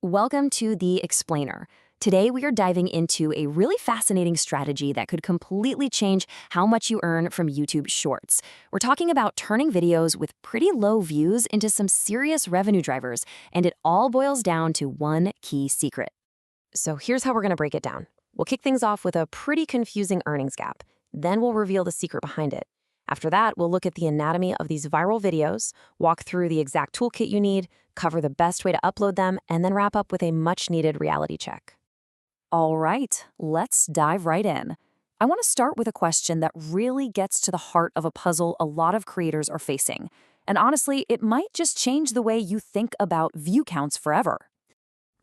Welcome to The Explainer. Today we are diving into a really fascinating strategy that could completely change how much you earn from YouTube Shorts. We're talking about turning videos with pretty low views into some serious revenue drivers, and it all boils down to one key secret. So here's how we're going to break it down. We'll kick things off with a pretty confusing earnings gap. Then we'll reveal the secret behind it. After that, we'll look at the anatomy of these viral videos, walk through the exact toolkit you need, cover the best way to upload them, and then wrap up with a much-needed reality check. All right, let's dive right in. I want to start with a question that really gets to the heart of a puzzle a lot of creators are facing. And honestly, it might just change the way you think about view counts forever.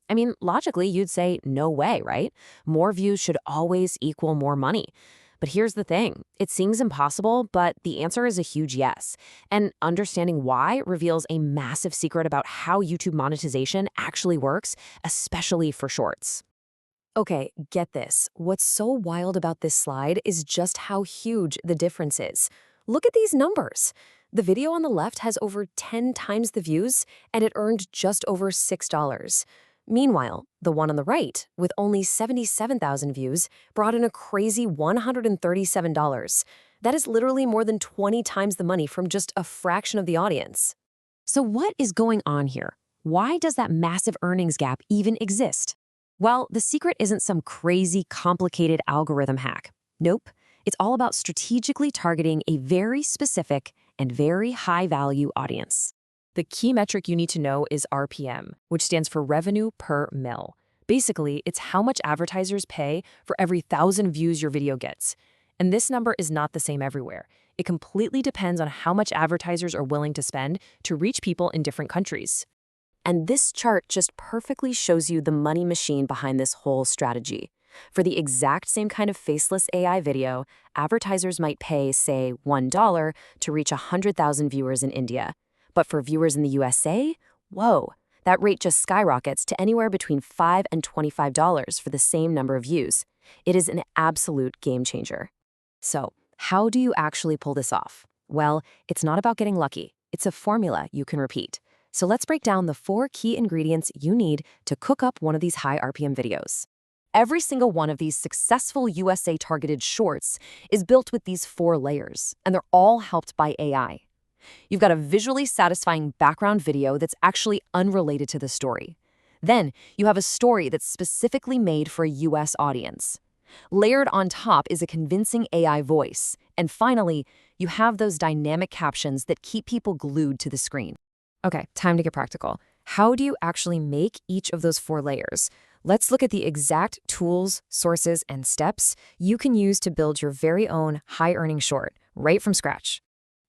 I mean, logically, you'd say, no way, right? More views should always equal more money. But here's the thing. It seems impossible, but the answer is a huge yes. And understanding why reveals a massive secret about how YouTube monetization actually works, especially for shorts. Okay, get this. What's so wild about this slide is just how huge the difference is. Look at these numbers. The video on the left has over 10 times the views, and it earned just over $6. Meanwhile, the one on the right, with only 77,000 views, brought in a crazy $137. That is literally more than 20 times the money from just a fraction of the audience. So what is going on here? Why does that massive earnings gap even exist? Well, the secret isn't some crazy, complicated algorithm hack. Nope. It's all about strategically targeting a very specific and very high-value audience. The key metric you need to know is RPM, which stands for revenue per mil. Basically, it's how much advertisers pay for every 1,000 views your video gets. And this number is not the same everywhere. It completely depends on how much advertisers are willing to spend to reach people in different countries. And this chart just perfectly shows you the money machine behind this whole strategy. For the exact same kind of faceless AI video, advertisers might pay, say, $1 to reach 100,000 viewers in India. But for viewers in the USA, whoa, that rate just skyrockets to anywhere between $5 and $25 for the same number of views. It is an absolute game changer. So, how do you actually pull this off? Well, it's not about getting lucky. It's a formula you can repeat. So let's break down the 4 key ingredients you need to cook up one of these high RPM videos. Every single one of these successful USA-targeted shorts is built with these 4 layers, and they're all helped by AI. You've got a visually satisfying background video that's actually unrelated to the story. Then, you have a story that's specifically made for a US audience. Layered on top is a convincing AI voice. And finally, you have those dynamic captions that keep people glued to the screen. Okay, time to get practical. How do you actually make each of those 4 layers? Let's look at the exact tools, sources, and steps you can use to build your very own high-earning short right from scratch.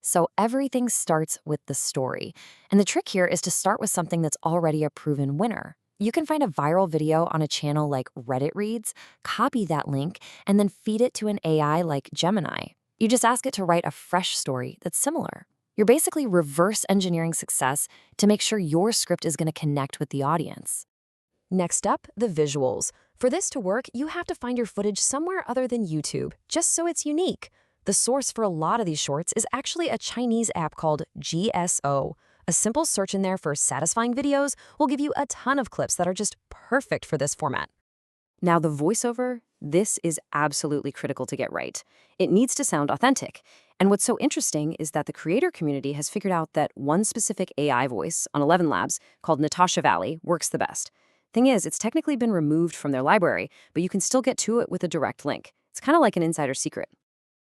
So everything starts with the story. And the trick here is to start with something that's already a proven winner. You can find a viral video on a channel like Reddit Reads, copy that link, and then feed it to an AI like Gemini. You just ask it to write a fresh story that's similar. You're basically reverse engineering success to make sure your script is going to connect with the audience. Next up, the visuals. For this to work, you have to find your footage somewhere other than YouTube, just so it's unique. The source for a lot of these shorts is actually a Chinese app called GSO. A simple search in there for satisfying videos will give you a ton of clips that are just perfect for this format. Now the voiceover, this is absolutely critical to get right. It needs to sound authentic. And what's so interesting is that the creator community has figured out that one specific AI voice on 11 Labs called Natasha Valley works the best. Thing is, it's technically been removed from their library, but you can still get to it with a direct link. It's kind of like an insider secret.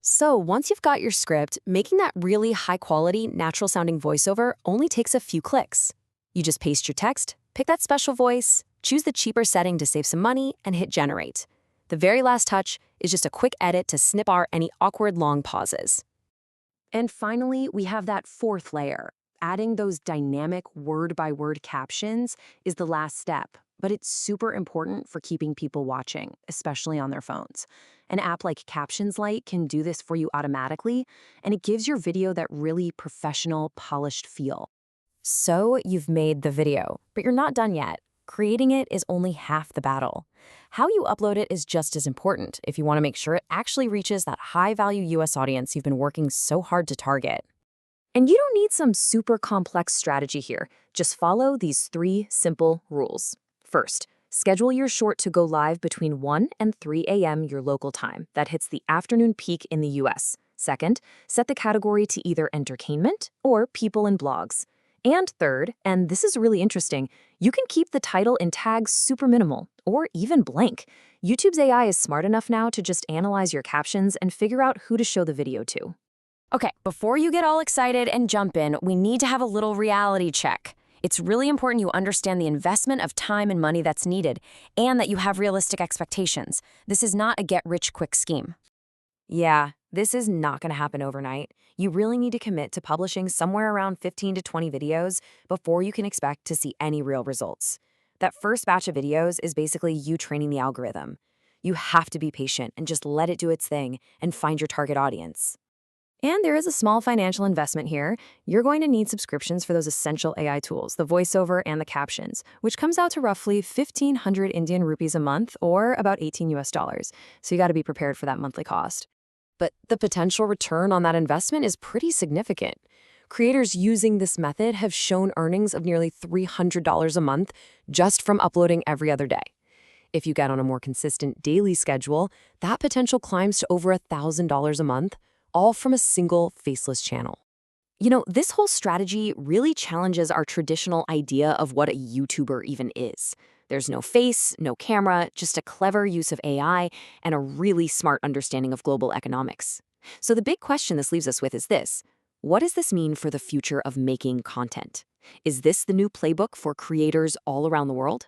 So once you've got your script, making that really high-quality, natural-sounding voiceover only takes a few clicks. You just paste your text, pick that special voice, choose the cheaper setting to save some money, and hit generate. The very last touch is just a quick edit to snip out any awkward long pauses. And finally, we have that 4th layer. Adding those dynamic word-by-word captions is the last step, but it's super important for keeping people watching, especially on their phones. An app like Captions Lite can do this for you automatically, and it gives your video that really professional, polished feel. So you've made the video, but you're not done yet. Creating it is only half the battle. How you upload it is just as important if you want to make sure it actually reaches that high-value US audience you've been working so hard to target. And you don't need some super complex strategy here. Just follow these 3 simple rules. First, schedule your short to go live between 1 and 3 a.m. your local time. That hits the afternoon peak in the US. Second, set the category to either entertainment or people and blogs. And third, and this is really interesting, you can keep the title and tags super minimal or even blank. YouTube's AI is smart enough now to just analyze your captions and figure out who to show the video to. Okay, before you get all excited and jump in, we need to have a little reality check. It's really important you understand the investment of time and money that's needed, and that you have realistic expectations. This is not a get-rich-quick scheme. Yeah, this is not going to happen overnight. You really need to commit to publishing somewhere around 15 to 20 videos before you can expect to see any real results. That first batch of videos is basically you training the algorithm. You have to be patient and just let it do its thing and find your target audience. And there is a small financial investment here. You're going to need subscriptions for those essential AI tools, the voiceover and the captions, which comes out to roughly 1,500 Indian rupees a month or about 18 US dollars. So you got to be prepared for that monthly cost. But the potential return on that investment is pretty significant. Creators using this method have shown earnings of nearly $300 a month just from uploading every other day. If you get on a more consistent daily schedule, that potential climbs to over $1,000 a month, all from a single faceless channel. You know, this whole strategy really challenges our traditional idea of what a YouTuber even is. There's no face, no camera, just a clever use of AI and a really smart understanding of global economics. So the big question this leaves us with is this: what does this mean for the future of making content? Is this the new playbook for creators all around the world?